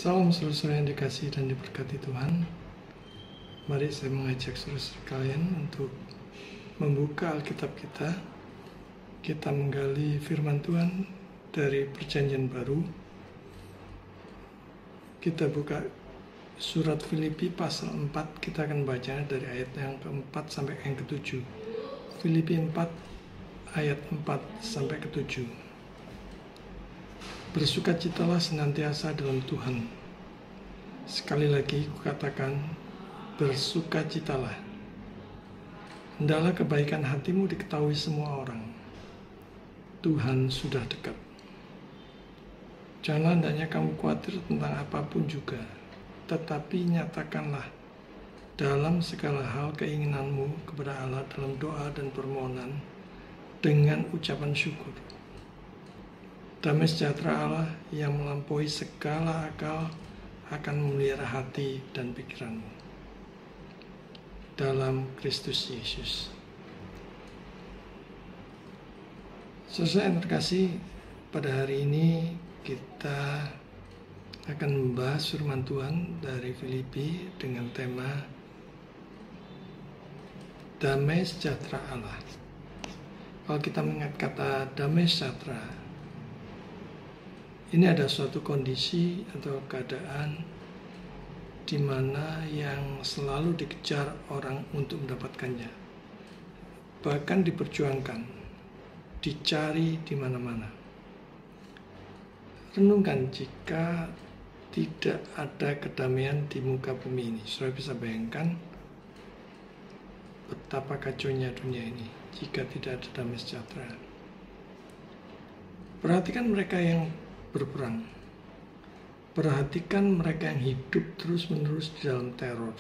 Salam saudara yang dikasihi dan diberkati Tuhan. Mari saya mengajak saudara sekalian untuk membuka Alkitab kita. Kita menggali firman Tuhan dari Perjanjian Baru. Kita buka surat Filipi pasal 4. Kita akan baca dari ayat yang ke-4 sampai yang ke-7. Filipi 4 ayat 4 sampai ke-7. Bersukacitalah senantiasa dalam Tuhan. Sekali lagi kukatakan, bersukacitalah. Hendaklah kebaikan hatimu diketahui semua orang. Tuhan sudah dekat. Janganlah hendaknya kamu khawatir tentang apapun juga, tetapi nyatakanlah dalam segala hal keinginanmu kepada Allah dalam doa dan permohonan dengan ucapan syukur. Damai sejahtera Allah yang melampaui segala akal akan memelihara hati dan pikiranmu dalam Kristus Yesus. Saudara yang terkasih, pada hari ini kita akan membahas firman Tuhan dari Filipi dengan tema damai sejahtera Allah. Kalau kita mengingat kata damai sejahtera, ini ada suatu kondisi atau keadaan di mana yang selalu dikejar orang untuk mendapatkannya. Bahkan diperjuangkan, dicari di mana-mana. Renungkan jika tidak ada kedamaian di muka bumi ini. Saudara bisa bayangkan betapa kacaunya dunia ini jika tidak ada damai sejahtera. Perhatikan mereka yang berperang. Perhatikan mereka yang hidup terus-menerus di dalam teror.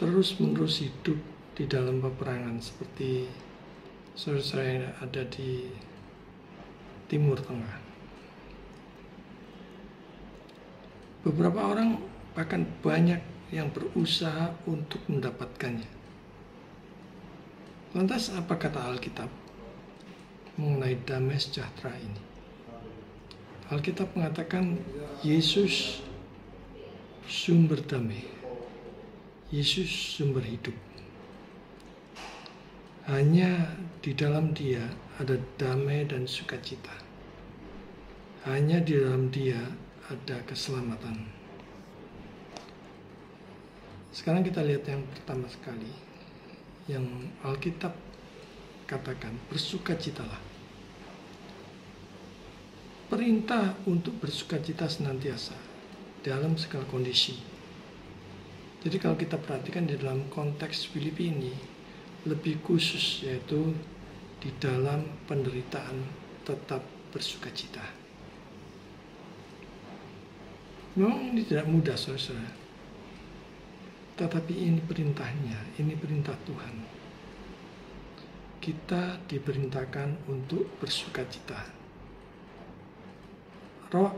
Terus-menerus hidup di dalam peperangan seperti saudara-saudara yang ada di Timur Tengah. Beberapa orang bahkan banyak yang berusaha untuk mendapatkannya. Lantas apa kata Alkitab mengenai damai sejahtera ini? Alkitab mengatakan Yesus sumber damai, Yesus sumber hidup. Hanya di dalam Dia ada damai dan sukacita. Hanya di dalam Dia ada keselamatan. Sekarang kita lihat yang pertama sekali, yang Alkitab katakan, bersukacitalah. Perintah untuk bersukacita senantiasa dalam segala kondisi. Jadi kalau kita perhatikan di dalam konteks Filipi ini lebih khusus, yaitu di dalam penderitaan tetap bersukacita. Memang ini tidak mudah, saudara. Tetapi ini perintahnya, ini perintah Tuhan. Kita diperintahkan untuk bersukacita. Roh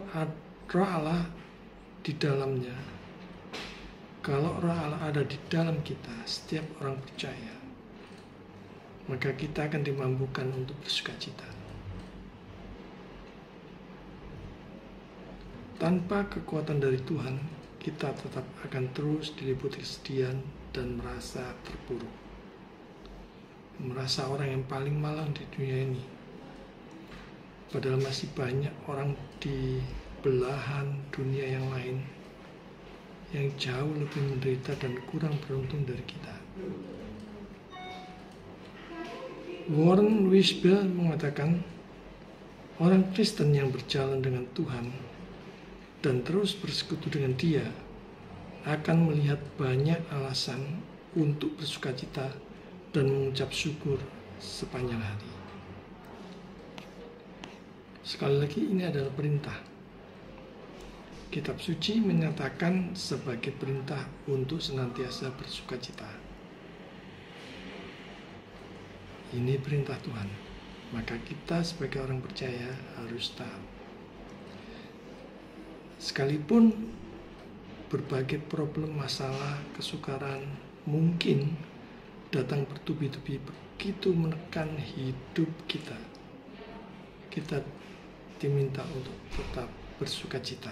Allah di dalamnya. Kalau Roh Allah ada di dalam kita, setiap orang percaya, maka kita akan dimampukan untuk bersukacita. Tanpa kekuatan dari Tuhan, kita tetap akan terus diliputi kesedihan dan merasa terpuruk. Merasa orang yang paling malang di dunia ini. Padahal masih banyak orang di belahan dunia yang lain yang jauh lebih menderita dan kurang beruntung dari kita. Warren Wiersbe mengatakan, Orang Kristen yang berjalan dengan Tuhan dan terus bersekutu dengan Dia akan melihat banyak alasan untuk bersukacita dan mengucap syukur sepanjang hari. Sekali lagi, ini adalah perintah. Kitab suci menyatakan sebagai perintah untuk senantiasa bersukacita. Ini perintah Tuhan, maka kita sebagai orang percaya harus taat. Sekalipun berbagai problem, masalah, kesukaran mungkin datang bertubi-tubi begitu menekan hidup kita, kita diminta untuk tetap bersukacita.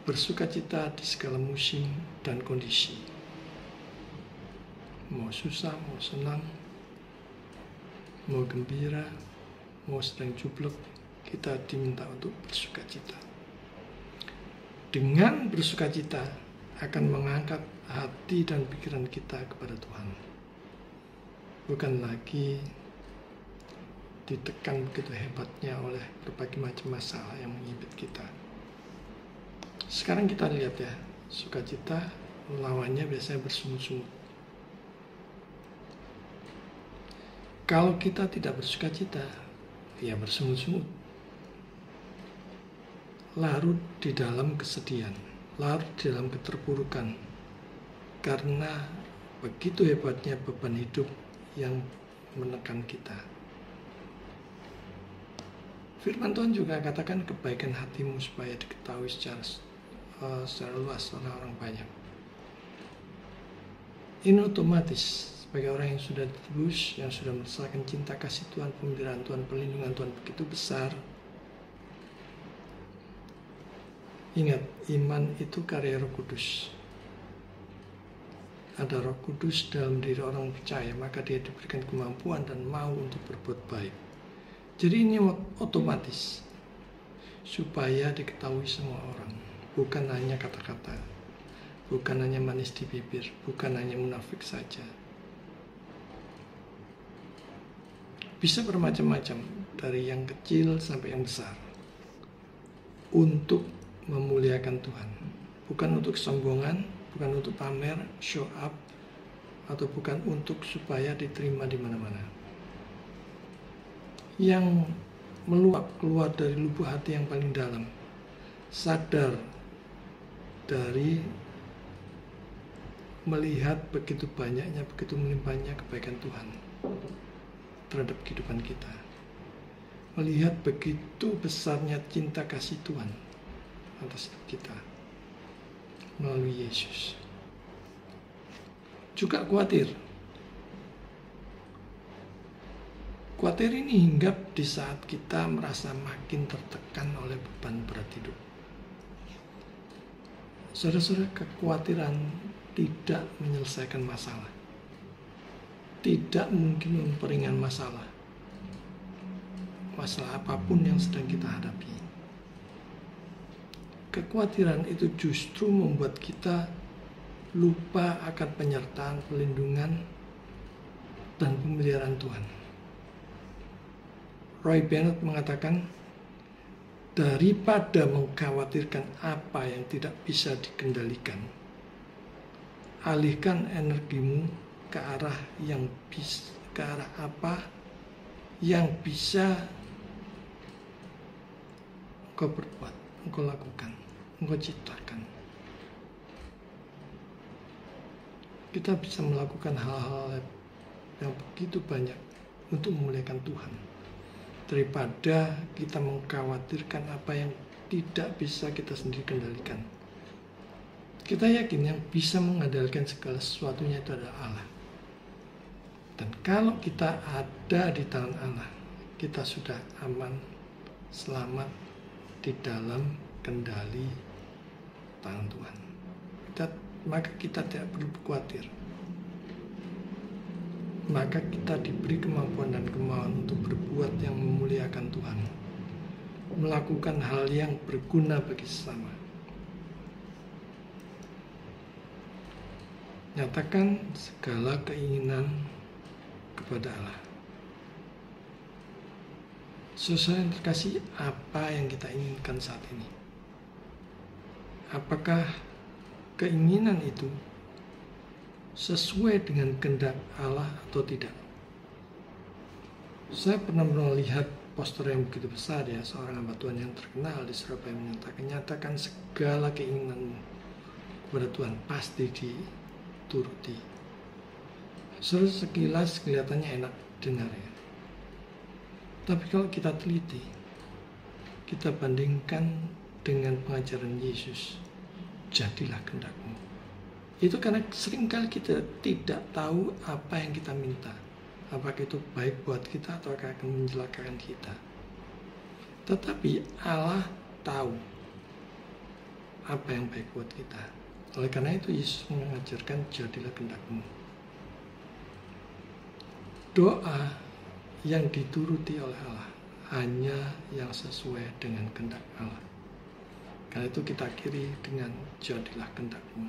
Bersukacita di segala musim dan kondisi. Mau susah, mau senang, mau gembira, mau sedang jublek, kita diminta untuk bersukacita. Dengan bersukacita akan mengangkat hati dan pikiran kita kepada Tuhan. Bukan lagi ditekan begitu hebatnya oleh berbagai macam masalah yang menghibit kita. Sekarang kita lihat ya, sukacita lawannya biasanya bersungut-sungut. Kalau kita tidak bersukacita, ya bersungut-sungut. Larut di dalam kesedihan, larut di dalam keterpurukan. Karena begitu hebatnya beban hidup yang menekan kita. Firman Tuhan juga katakan kebaikan hatimu supaya diketahui secara luas oleh orang banyak. Ini otomatis sebagai orang yang sudah ditebus, yang sudah merasakan cinta kasih Tuhan, pemeliharaan Tuhan, perlindungan Tuhan begitu besar. Ingat, iman itu karya Roh Kudus. Ada Roh Kudus dalam diri orang percaya, maka dia diberikan kemampuan dan mau untuk berbuat baik. Jadi ini otomatis supaya diketahui semua orang. Bukan hanya kata-kata, bukan hanya manis di bibir, bukan hanya munafik saja. Bisa bermacam-macam, dari yang kecil sampai yang besar. Untuk memuliakan Tuhan. Bukan untuk kesombongan, bukan untuk pamer, show up, atau bukan untuk supaya diterima di mana-mana. Yang meluap keluar dari lubuk hati yang paling dalam. Sadar dari melihat begitu banyaknya, begitu melimpahnya kebaikan Tuhan terhadap kehidupan kita. Melihat begitu besarnya cinta kasih Tuhan atas kita melalui Yesus. Juga khawatir. Khawatir ini hinggap di saat kita merasa makin tertekan oleh beban berat hidup. Saudara-saudara, kekhawatiran tidak menyelesaikan masalah. Tidak mungkin memperingan masalah. Masalah apapun yang sedang kita hadapi. Kekhawatiran itu justru membuat kita lupa akan penyertaan, perlindungan, dan pemeliharaan Tuhan. Roy Bennett mengatakan, daripada mengkhawatirkan apa yang tidak bisa dikendalikan, alihkan energimu ke arah apa yang bisa engkau berbuat, engkau lakukan, engkau ciptakan. Kita bisa melakukan hal-hal yang begitu banyak untuk memuliakan Tuhan, daripada kita mengkhawatirkan apa yang tidak bisa kita sendiri kendalikan. Kita yakin yang bisa mengandalkan segala sesuatunya itu adalah Allah. Dan kalau kita ada di tangan Allah, kita sudah aman, selamat di dalam kendali tangan Tuhan. Maka kita tidak perlu khawatir. Maka kita diberi kemampuan dan kemauan untuk berbuat yang memuliakan Tuhan, melakukan hal yang berguna bagi sesama. Nyatakan segala keinginan kepada Allah. Saudara yang terkasih, apa yang kita inginkan saat ini? Apakah keinginan itu sesuai dengan kehendak Allah atau tidak? Saya pernah melihat poster yang begitu besar ya, seorang hamba Tuhan yang terkenal di Surabaya nyatakan segala keinginan kepada Tuhan pasti dituruti. Sekilas kelihatannya enak dengar ya. Tapi kalau kita teliti, kita bandingkan dengan pengajaran Yesus, jadilah kehendakmu. Itu karena seringkali kita tidak tahu apa yang kita minta. Apakah itu baik buat kita atau akan mencelakakan kita. Tetapi Allah tahu apa yang baik buat kita. Oleh karena itu Yesus mengajarkan jadilah kehendakmu. Doa yang dituruti oleh Allah hanya yang sesuai dengan kehendak Allah. Karena itu kita akhiri dengan jadilah kehendakmu.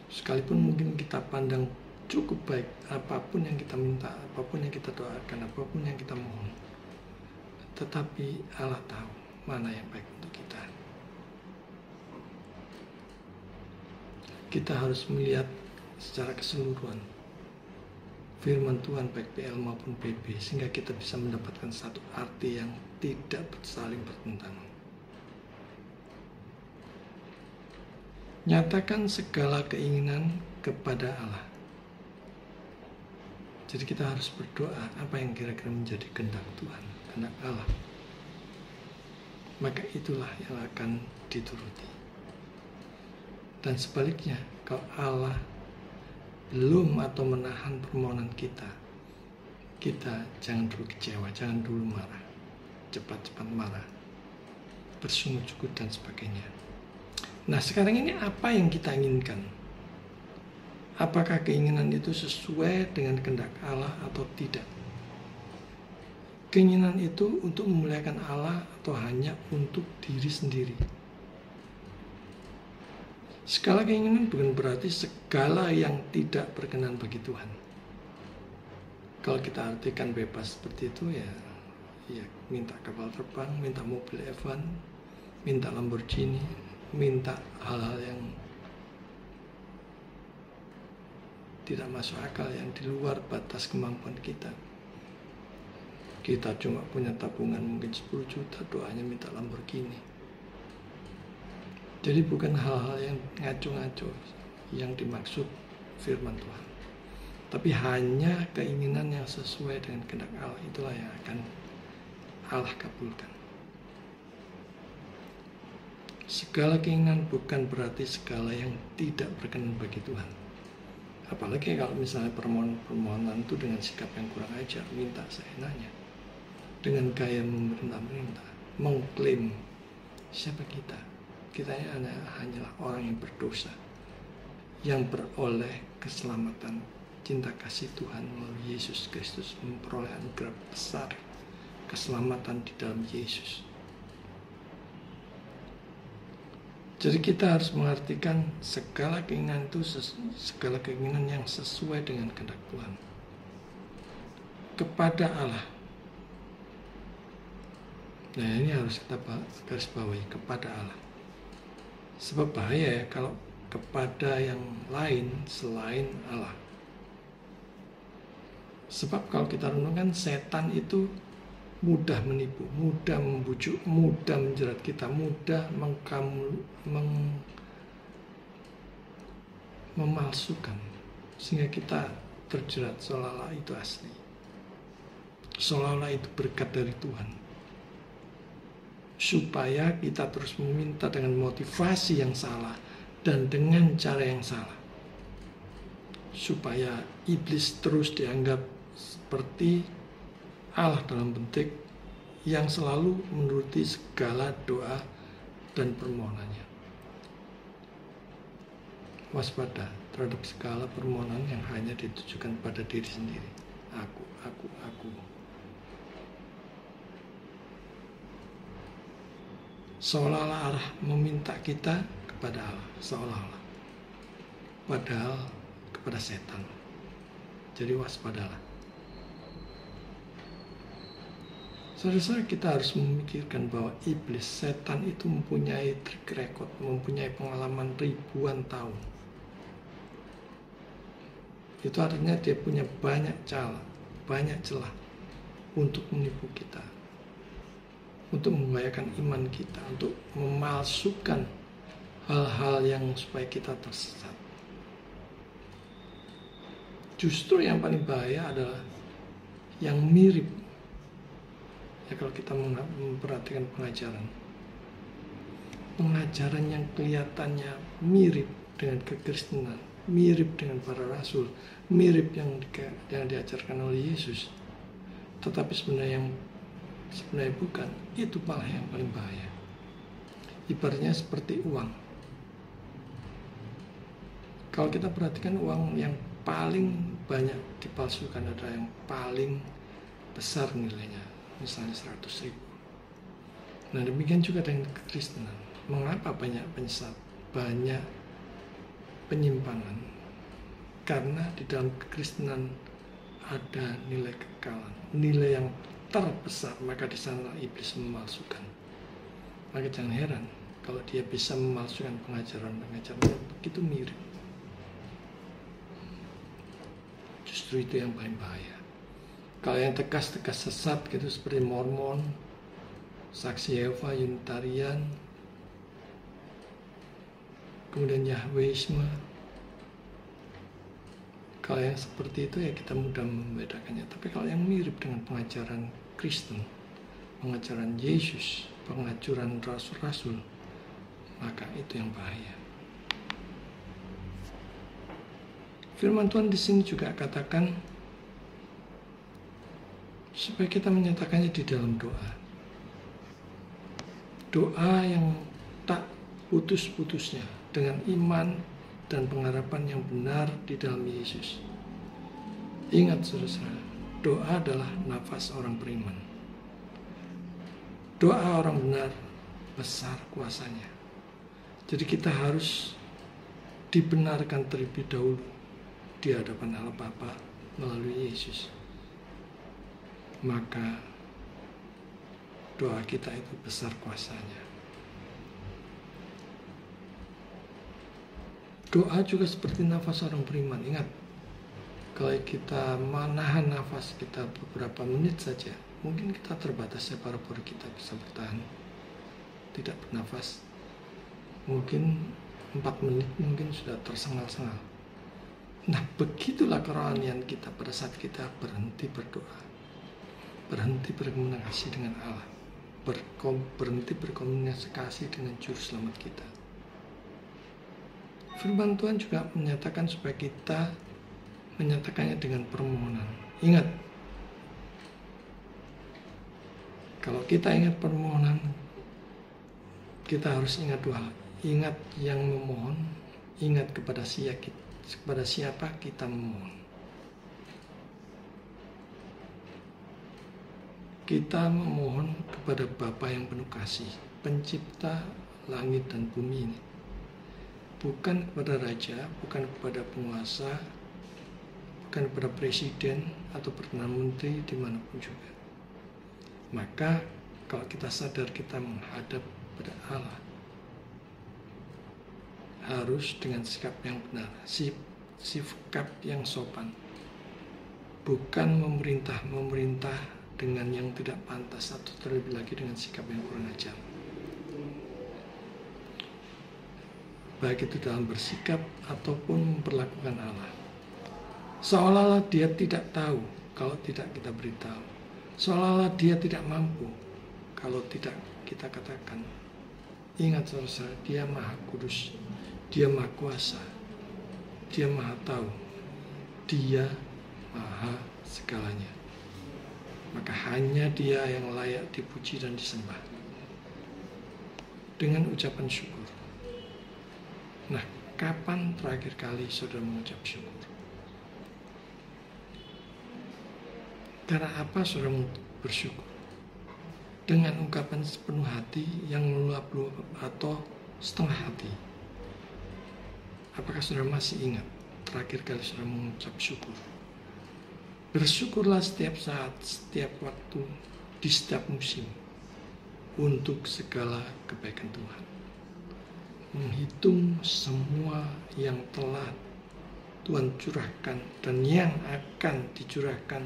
Sekalipun mungkin kita pandang cukup baik apapun yang kita minta, apapun yang kita doakan, apapun yang kita mohon, tetapi Allah tahu mana yang baik untuk kita. Kita harus melihat secara keseluruhan firman Tuhan baik PL maupun PB, sehingga kita bisa mendapatkan satu arti yang tidak saling bertentangan. Nyatakan segala keinginan kepada Allah. Jadi kita harus berdoa apa yang kira-kira menjadi kehendak Tuhan, kehendak Allah. Maka itulah yang akan dituruti. Dan sebaliknya, kalau Allah belum atau menahan permohonan kita jangan dulu kecewa, jangan dulu marah, cepat-cepat marah, bersungut-sungut dan sebagainya. Nah sekarang ini apa yang kita inginkan? Apakah keinginan itu sesuai dengan kehendak Allah atau tidak? Keinginan itu untuk memuliakan Allah atau hanya untuk diri sendiri? Segala keinginan bukan berarti segala yang tidak berkenan bagi Tuhan. Kalau kita artikan bebas seperti itu ya minta kapal terbang, minta mobil F1, minta Lamborghini, minta hal-hal yang tidak masuk akal, yang di luar batas kemampuan kita. Kita cuma punya tabungan mungkin 10 juta, doanya minta Lamborghini. Jadi bukan hal-hal yang ngaco-ngaco yang dimaksud firman Tuhan. Tapi hanya keinginan yang sesuai dengan kehendak Allah, itulah yang akan Allah kabulkan. Segala keinginan bukan berarti segala yang tidak berkenan bagi Tuhan. Apalagi kalau misalnya permohonan itu dengan sikap yang kurang ajar, minta seenaknya, dengan gaya memerintah-merintah, mengklaim siapa kita. Kita hanyalah orang yang berdosa, yang beroleh keselamatan, cinta kasih Tuhan melalui Yesus Kristus, memperoleh anugerah besar, keselamatan di dalam Yesus. Jadi kita harus mengartikan segala keinginan itu segala keinginan yang sesuai dengan kehendak Tuhan kepada Allah. Nah ini harus kita garis bawahi, kepada Allah. Sebab bahaya ya kalau kepada yang lain selain Allah. Sebab kalau kita renungkan, setan itu mudah menipu, mudah membujuk, mudah menjerat kita, mudah memalsukan, sehingga kita terjerat seolah-olah itu asli, seolah-olah itu berkat dari Tuhan, supaya kita terus meminta dengan motivasi yang salah dan dengan cara yang salah, supaya iblis terus dianggap seperti Allah dalam bentuk yang selalu menuruti segala doa dan permohonannya. Waspada terhadap segala permohonan yang hanya ditujukan pada diri sendiri. Aku. Seolah-olah Allah meminta kita kepada Allah, seolah-olah. Padahal kepada setan. Jadi waspadalah. Saudara-saudara, kita harus memikirkan bahwa iblis, setan itu mempunyai track record, mempunyai pengalaman ribuan tahun. Itu artinya dia punya banyak celah untuk menipu kita, untuk membahayakan iman kita, untuk memalsukan hal-hal yang supaya kita tersesat. Justru yang paling bahaya adalah yang mirip. Ya, kalau kita memperhatikan pengajaran yang kelihatannya mirip dengan kekristenan, mirip dengan para rasul, mirip yang diajarkan oleh Yesus, tetapi sebenarnya bukan, itu malah yang paling bahaya. Ibaratnya seperti uang. Kalau kita perhatikan, uang yang paling banyak dipalsukan adalah yang paling besar nilainya, misalnya 100.000. Nah, demikian juga dengan kekristenan. Mengapa banyak penyesat, banyak penyimpangan? Karena di dalam kekristenan ada nilai kekekalan, nilai yang terbesar, maka di sana iblis memalsukan. Maka jangan heran kalau dia bisa memalsukan pengajaran yang begitu mirip. Justru itu yang paling bahaya. Kalau yang tegas-tegas sesat gitu seperti Mormon, Saksi Yehova, Unitarian, kemudian Yahweisme, kalau yang seperti itu ya kita mudah membedakannya. Tapi kalau yang mirip dengan pengajaran Kristen, pengajaran Yesus, pengajaran rasul-rasul, maka itu yang bahaya. Firman Tuhan di sini juga katakan supaya kita menyatakannya di dalam doa. Doa yang tak putus-putusnya dengan iman dan pengharapan yang benar di dalam Yesus. Ingat saudara, doa adalah nafas orang beriman. Doa orang benar besar kuasanya. Jadi kita harus dibenarkan terlebih dahulu di hadapan Allah Bapa melalui Yesus. Maka doa kita itu besar kuasanya. Doa juga seperti nafas orang beriman. Ingat, kalau kita menahan nafas kita beberapa menit saja, mungkin kita terbatas ya, paru-paru kita bisa bertahan tidak bernafas. Mungkin 4 menit mungkin sudah tersengal-sengal. Nah, begitulah kerohanian kita pada saat kita berhenti berdoa, berhenti berkomunikasi dengan Allah, berhenti berkomunikasi dengan Juru Selamat kita. Firman Tuhan juga menyatakan supaya kita menyatakannya dengan permohonan. Ingat, kalau kita ingat permohonan, kita harus ingat 2 hal. Ingat yang memohon, ingat kepada siapa kita memohon. Kita memohon kepada Bapa yang penuh kasih, pencipta langit dan bumi ini. Bukan kepada raja, bukan kepada penguasa, bukan kepada presiden atau perdana menteri dimanapun juga. Maka kalau kita sadar kita menghadap kepada Allah, harus dengan sikap yang benar, sikap yang sopan, bukan memerintah dengan yang tidak pantas atau terlebih lagi dengan sikap yang kurang ajar. Baik itu dalam bersikap ataupun memperlakukan Allah, seolah-olah dia tidak tahu kalau tidak kita beritahu, seolah-olah dia tidak mampu kalau tidak kita katakan. Ingat saudara, dia Maha Kudus, dia Maha Kuasa, dia Maha Tahu, dia Maha segalanya. Maka hanya dia yang layak dipuji dan disembah dengan ucapan syukur. Nah, kapan terakhir kali saudara mengucap syukur? Karena apa saudara bersyukur? Dengan ungkapan sepenuh hati yang meluap-luap atau setengah hati? Apakah saudara masih ingat terakhir kali saudara mengucap syukur? Bersyukurlah setiap saat, setiap waktu, di setiap musim untuk segala kebaikan Tuhan. Menghitung semua yang telah Tuhan curahkan dan yang akan dicurahkan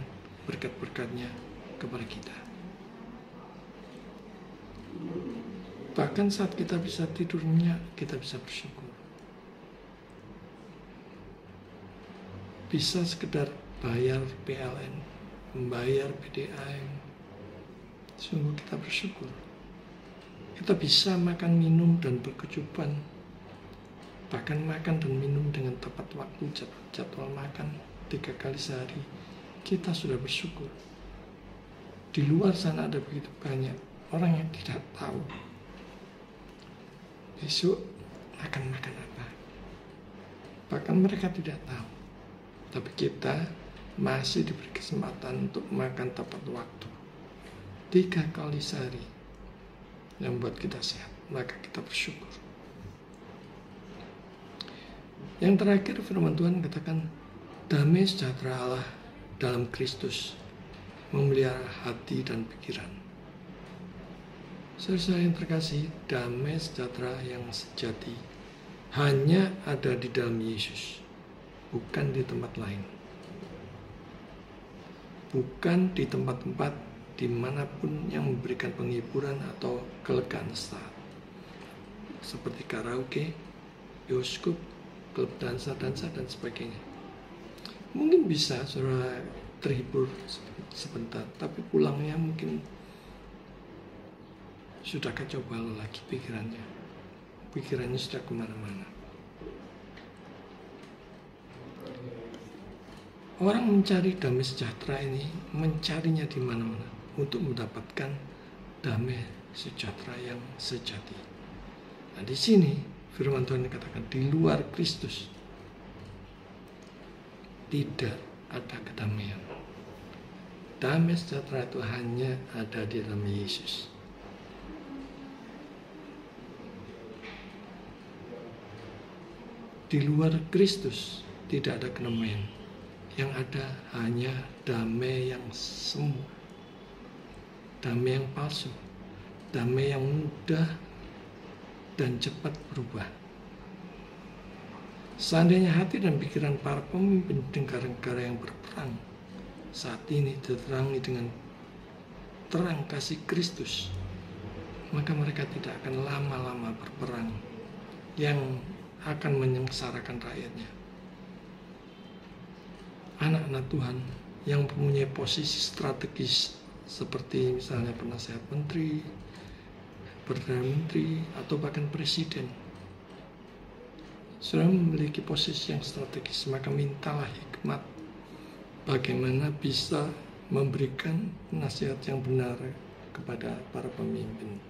berkat-berkatnya kepada kita. Bahkan saat kita bisa tidur nyenyak, kita bisa bersyukur. Bisa sekedar bayar PLN, membayar PDAM, sungguh kita bersyukur. Kita bisa makan, minum, dan berkecukupan. Bahkan makan dan minum dengan tepat waktu, jadwal makan 3 kali sehari. Kita sudah bersyukur. Di luar sana ada begitu banyak orang yang tidak tahu besok akan makan apa. Bahkan mereka tidak tahu. Tapi kita masih diberi kesempatan untuk makan tepat waktu 3 kali sehari yang membuat kita sehat, maka kita bersyukur. Yang terakhir, firman Tuhan katakan, damai sejahtera Allah dalam Kristus memelihara hati dan pikiran. Saudara yang terkasih, damai sejahtera yang sejati hanya ada di dalam Yesus, bukan di tempat lain. Bukan di tempat-tempat dimanapun yang memberikan penghiburan atau kelegaan sesaat, seperti karaoke, bioskop, klub dansa, dan sebagainya. Mungkin bisa saudara terhibur sebentar, tapi pulangnya mungkin sudah kacau balau lagi pikirannya sudah kemana-mana. Orang mencari damai sejahtera ini, mencarinya di mana-mana untuk mendapatkan damai sejahtera yang sejati. Nah, di sini firman Tuhan dikatakan, di luar Kristus tidak ada kedamaian. Damai sejahtera itu hanya ada di dalam Yesus. Di luar Kristus tidak ada kedamaian. Yang ada hanya damai yang semu, damai yang palsu, damai yang mudah dan cepat berubah. Seandainya hati dan pikiran para pemimpin negara-negara yang berperang saat ini diterangi dengan terang kasih Kristus, maka mereka tidak akan lama-lama berperang yang akan menyengsarakan rakyatnya. Anak-anak Tuhan yang mempunyai posisi strategis seperti misalnya penasihat menteri, perdana menteri, atau bahkan presiden, sudah memiliki posisi yang strategis, maka mintalah hikmat bagaimana bisa memberikan nasihat yang benar kepada para pemimpin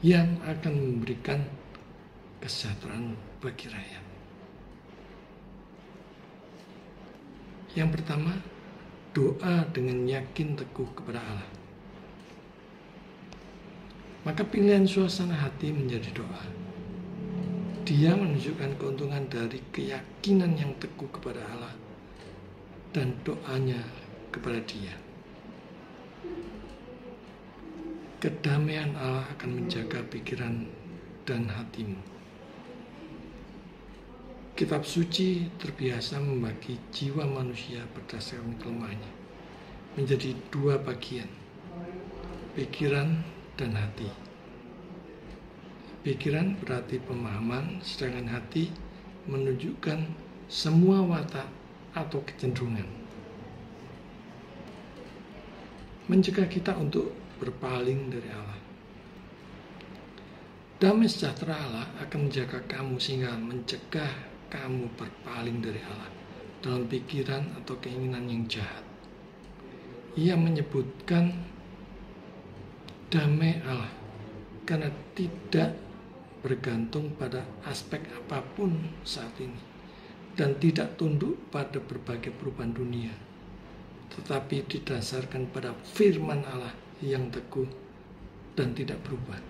yang akan memberikan kesejahteraan bagi rakyat. Yang pertama, doa dengan yakin teguh kepada Allah. Maka pilihan suasana hati menjadi doa. Dia menunjukkan keuntungan dari keyakinan yang teguh kepada Allah dan doanya kepada Dia. Kedamaian Allah akan menjaga pikiran dan hatimu. Kitab suci terbiasa membagi jiwa manusia berdasarkan kelemahannya menjadi 2 bagian, pikiran dan hati. Pikiran berarti pemahaman, sedangkan hati menunjukkan semua watak atau kecenderungan. Mencegah kita untuk berpaling dari Allah. Damai sejahtera Allah akan menjaga kamu sehingga mencegah kamu berpaling dari Allah dalam pikiran atau keinginan yang jahat. Ia menyebutkan damai Allah karena tidak bergantung pada aspek apapun saat ini dan tidak tunduk pada berbagai perubahan dunia, tetapi didasarkan pada firman Allah yang teguh dan tidak berubah.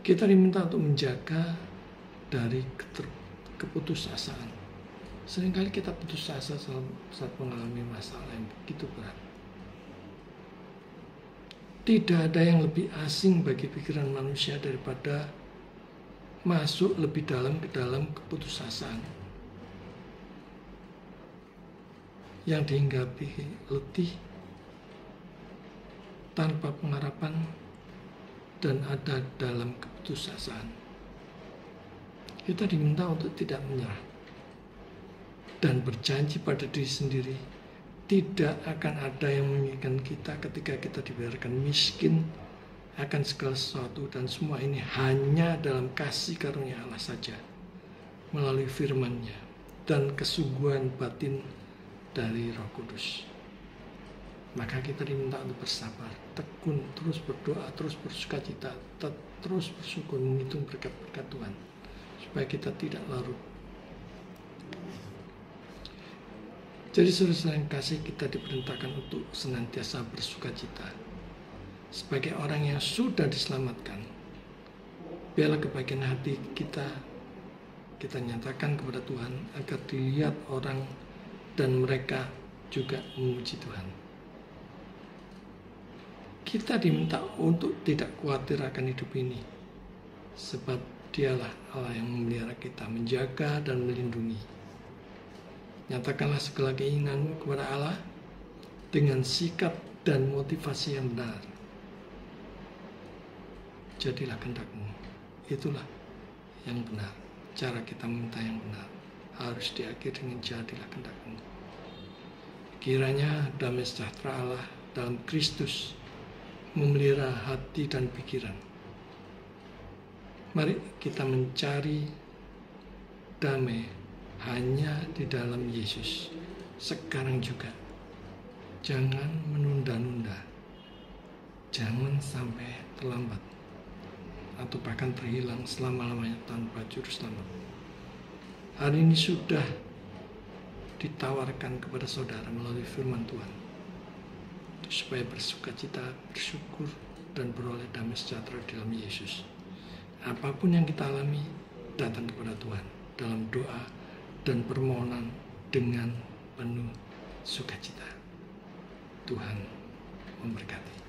Kita diminta untuk menjaga dari keputusasaan, Seringkali kita putus asa saat mengalami masalah yang begitu berat. Tidak ada yang lebih asing bagi pikiran manusia daripada masuk lebih dalam ke dalam keputusasaan yang dihinggapi letih, tanpa pengharapan, dan ada dalam keputusasaan. Kita diminta untuk tidak menyerah dan berjanji pada diri sendiri tidak akan ada yang menginginkan kita ketika kita dibiarkan miskin akan segala sesuatu, dan semua ini hanya dalam kasih karunia Allah saja melalui firman-Nya dan kesungguhan batin dari Roh Kudus. Maka kita diminta untuk bersabar, tekun, terus berdoa, terus bersukacita, terus bersyukur, menghitung berkat-berkat Tuhan supaya kita tidak larut. Jadi saudara yang kasih, kita diperintahkan untuk senantiasa bersukacita. Sebagai orang yang sudah diselamatkan, biarlah kebahagiaan hati kita nyatakan kepada Tuhan agar dilihat orang dan mereka juga memuji Tuhan. Kita diminta untuk tidak khawatir akan hidup ini, sebab Dialah Allah yang memelihara kita, menjaga dan melindungi. Nyatakanlah segala keinginanmu kepada Allah dengan sikap dan motivasi yang benar. Jadilah kehendak-Mu. Itulah yang benar. Cara kita meminta yang benar harus diakhiri dengan jadilah kehendak-Mu. Kiranya damai sejahtera Allah dalam Kristus memelihara hati dan pikiran. Mari kita mencari damai hanya di dalam Yesus sekarang juga. Jangan menunda-nunda, jangan sampai terlambat atau bahkan terhilang selama-lamanya tanpa juru selamat. Hari ini sudah ditawarkan kepada saudara melalui firman Tuhan supaya bersukacita, bersyukur, dan beroleh damai sejahtera dalam Yesus. Apapun yang kita alami, datang kepada Tuhan dalam doa dan permohonan dengan penuh sukacita. Tuhan memberkati.